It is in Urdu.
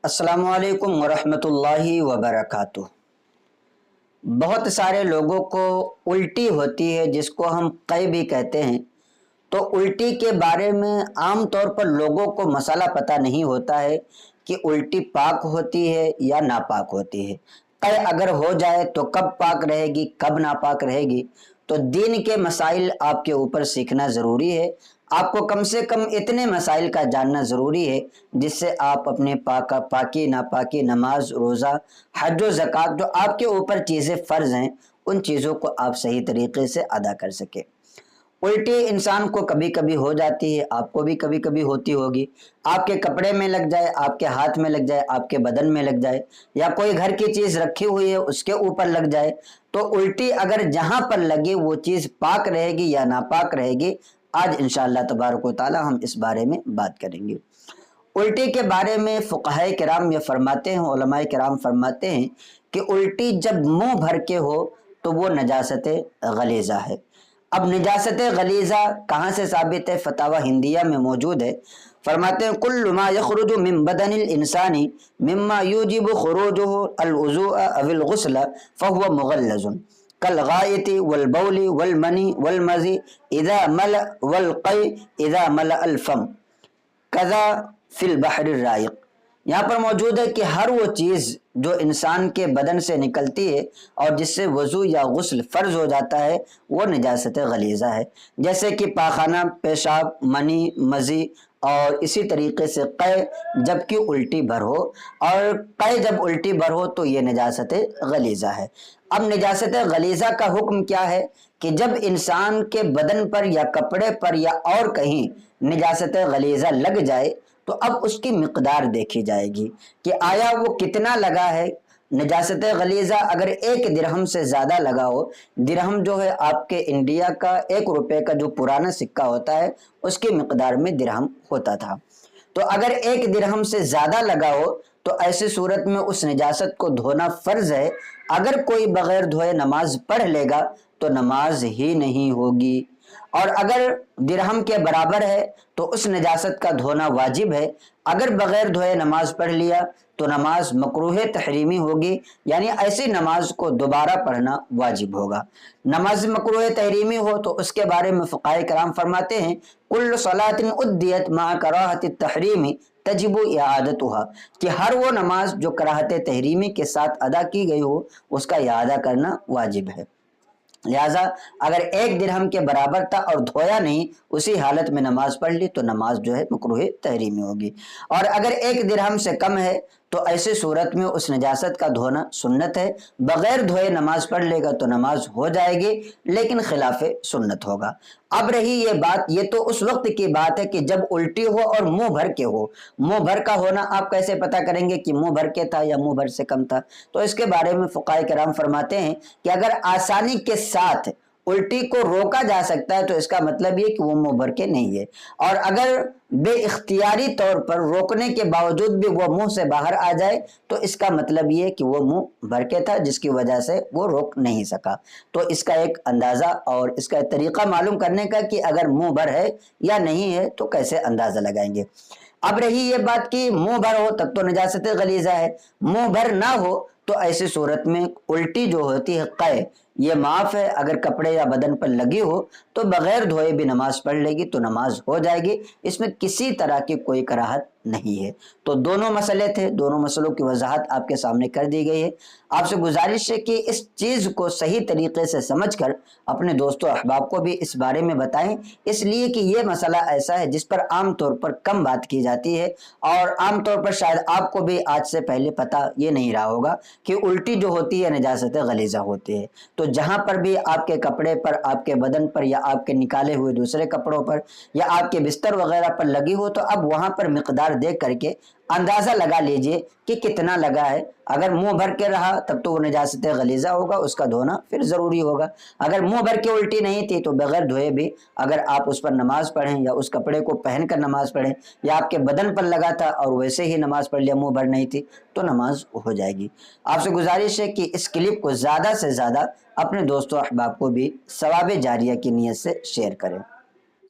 السلام علیکم ورحمۃ اللہ وبرکاتہ۔ بہت سارے لوگوں کو الٹی ہوتی ہے جس کو ہم قے بھی کہتے ہیں۔ تو الٹی کے بارے میں عام طور پر لوگوں کو مسئلہ پتہ نہیں ہوتا ہے کہ الٹی پاک ہوتی ہے یا ناپاک ہوتی ہے۔ قے اگر ہو جائے تو کب پاک رہے گی، کب ناپاک رہے گی؟ تو دین کے مسائل آپ کے اوپر سیکھنا ضروری ہے۔ آپ کو کم سے کم اتنے مسائل کا جاننا ضروری ہے جس سے آپ اپنے پاکی ناپاکی، نماز، روزہ، حج و زکوٰۃ، جو آپ کے اوپر چیزیں فرض ہیں، ان چیزوں کو آپ صحیح طریقے سے ادا کر سکیں۔ الٹی انسان کو کبھی کبھی ہو جاتی ہے، آپ کو بھی کبھی کبھی ہوتی ہوگی۔ آپ کے کپڑے میں لگ جائے، آپ کے ہاتھ میں لگ جائے، آپ کے بدن میں لگ جائے، یا کوئی گھر کی چیز رکھی ہوئی ہے اس کے اوپر لگ جائے، تو الٹی اگر جہاں پر لگے وہ چیز پاک رہے گی یا ناپاک رہے گی؟ آج انشاءاللہ تبارک و تعالی ہم اس بارے میں بات کریں گے۔ الٹی کے بارے میں فقہائے کرام یہ فرماتے ہیں، علماء کرام فرماتے ہیں کہ الٹی جب منہ بھر کے ہو تو وہ نجاست غلیظہ ہے۔ اب نجاست غلیظہ کہاں سے ثابت ہے؟ فتاوی ہندیہ میں موجود ہے۔ فرماتے ہیں کل ما یخرج من بدن الانسان مما یوجب خروجہ الوضوء او الغسل فهو مغلظ كالغائط والبول والمنی والمزی اذا ملأ والقی اذا ملأ الفم کذا فی البحر الرائق۔ یہاں پر موجود ہے کہ ہر وہ چیز جو انسان کے بدن سے نکلتی ہے اور جس سے وضو یا غسل فرض ہو جاتا ہے وہ نجاست غلیظہ ہے، جیسے کہ پاخانہ، پیشاب، منی، مزی، اور اسی طریقے سے قے جبکہ الٹی بھر ہو، اور قے جب الٹی بھر ہو تو یہ نجاست غلیظہ ہے۔ اب نجاست غلیظہ کا حکم کیا ہے کہ جب انسان کے بدن پر یا کپڑے پر یا اور کہیں نجاست غلیظہ لگ جائے تو اب اس کی مقدار دیکھی جائے گی کہ آیا وہ کتنا لگا ہے۔ نجاست غلیظہ اگر 1 درہم سے زیادہ لگا ہو، درہم جو ہے آپ کے انڈیا کا 1 روپے کا جو پرانا سکہ ہوتا ہے اس کی مقدار میں درہم ہوتا تھا، تو اگر 1 درہم سے زیادہ لگا ہو تو ایسی صورت میں اس نجاست کو دھونا فرض ہے۔ اگر کوئی بغیر دھوئے نماز پڑھ لے گا تو نماز ہی نہیں ہوگی، اور اگر درہم کے برابر ہے تو اس نجاست کا دھونا واجب ہے۔ اگر بغیر دھوئے نماز پڑھ لیا تو نماز مکروہ تحریمی ہوگی، یعنی ایسی نماز کو دوبارہ پڑھنا واجب ہوگا۔ نماز مکروہ تحریمی ہو تو اس کے بارے میں فقہائے کرام فرماتے ہیں کل صلاۃ ادیت مع کراہۃ التحریم تجب اعادتها، کہ ہر وہ نماز جو کراہت تحریمی کے ساتھ ادا کی گئی ہو اس کا اعادہ کرنا واجب ہے۔ لہٰذا اگر 1 درہم کے برابر تھا اور دھویا نہیں، اسی حالت میں نماز پڑھ لی تو نماز جو ہے مکروہ تحریمی ہوگی، اور اگر 1 درہم سے کم ہے تو ایسی صورت میں اس نجاست کا دھونا سنت ہے۔ بغیر دھوئے نماز پڑھ لے گا تو نماز ہو جائے گی لیکن خلاف سنت ہوگا۔ اب رہی یہ بات، یہ تو اس وقت کی بات ہے کہ جب الٹی ہو اور منہ بھر کے ہو۔ منہ بھر کا ہونا آپ کیسے پتہ کریں گے کہ منہ بھر کے تھا یا منہ بھر سے کم تھا؟ تو اس کے بارے میں فقہائے کرام فرماتے ہیں کہ اگر آسانی کے ساتھ الٹی کو روکا جا سکتا ہے تو اس کا مطلب یہ کہ وہ منہ بھر کے نہیں ہے، اور اگر بے اختیاری طور پر روکنے کے باوجود بھی وہ منہ سے باہر آ جائے تو اس کا مطلب یہ کہ وہ منہ بھر کے تھا جس کی وجہ سے وہ روک نہیں سکا۔ تو اس کا ایک اندازہ اور اس کا ایک طریقہ معلوم کرنے کا کہ اگر منہ بھر ہے یا نہیں ہے تو کیسے اندازہ لگائیں گے۔ اب رہی یہ بات کہ منہ بھر ہو تب تو نجاست غلیظہ ہے، منہ بھر نہ ہو تو ایسی صورت میں الٹی جو ہوتی ہے قے یہ معاف ہے۔ اگر کپڑے یا بدن پر لگی ہو تو بغیر دھوئے بھی نماز پڑھ لے گی تو نماز ہو جائے گی، اس میں کسی طرح کی کوئی کراہت نہیں ہے۔ تو دونوں مسئلے تھے، دونوں مسئلوں کی وضاحت آپ کے سامنے کر دی گئی ہے۔ آپ سے گزارش ہے کہ اس چیز کو صحیح طریقے سے سمجھ کر اپنے دوستوں احباب کو بھی اس بارے میں بتائیں، اس لیے کہ یہ مسئلہ ایسا ہے جس پر عام طور پر کم بات کی جاتی ہے، اور عام طور پر شاید آپ کو بھی آج سے پہلے پتہ یہ نہیں رہا ہوگا کہ الٹی جو ہوتی ہے نجاست غلیظہ ہوتی ہے۔ تو جہاں پر بھی آپ کے کپڑے پر، آپ کے بدن پر، یا آپ کے نکالے ہوئے دوسرے کپڑوں پر، یا آپ کے بستر وغیرہ پر لگی ہو تو اب وہاں پر مقدار دیکھ کر کے اندازہ لگا لیجئے کہ کتنا لگا ہے۔ اگر منہ بھر کے رہا تب تو وہ نجاست غلیظہ ہوگا، اس کا دھونا پھر ضروری ہوگا۔ اگر منہ بھر کے الٹی نہیں تھی تو بغیر دھوئے بھی اگر آپ اس پر نماز پڑھیں یا اس کپڑے کو پہن کر نماز پڑھیں، یا آپ کے بدن پر لگا تھا اور ویسے ہی نماز پڑھ لیا، منہ بھر نہیں تھی، تو نماز ہو جائے گی۔ آپ سے گزارش ہے کہ اس کلپ کو زیادہ سے زیادہ اپنے دوستوں احباب کو بھی ثواب جاریہ کی نیت سے شیئر کریں۔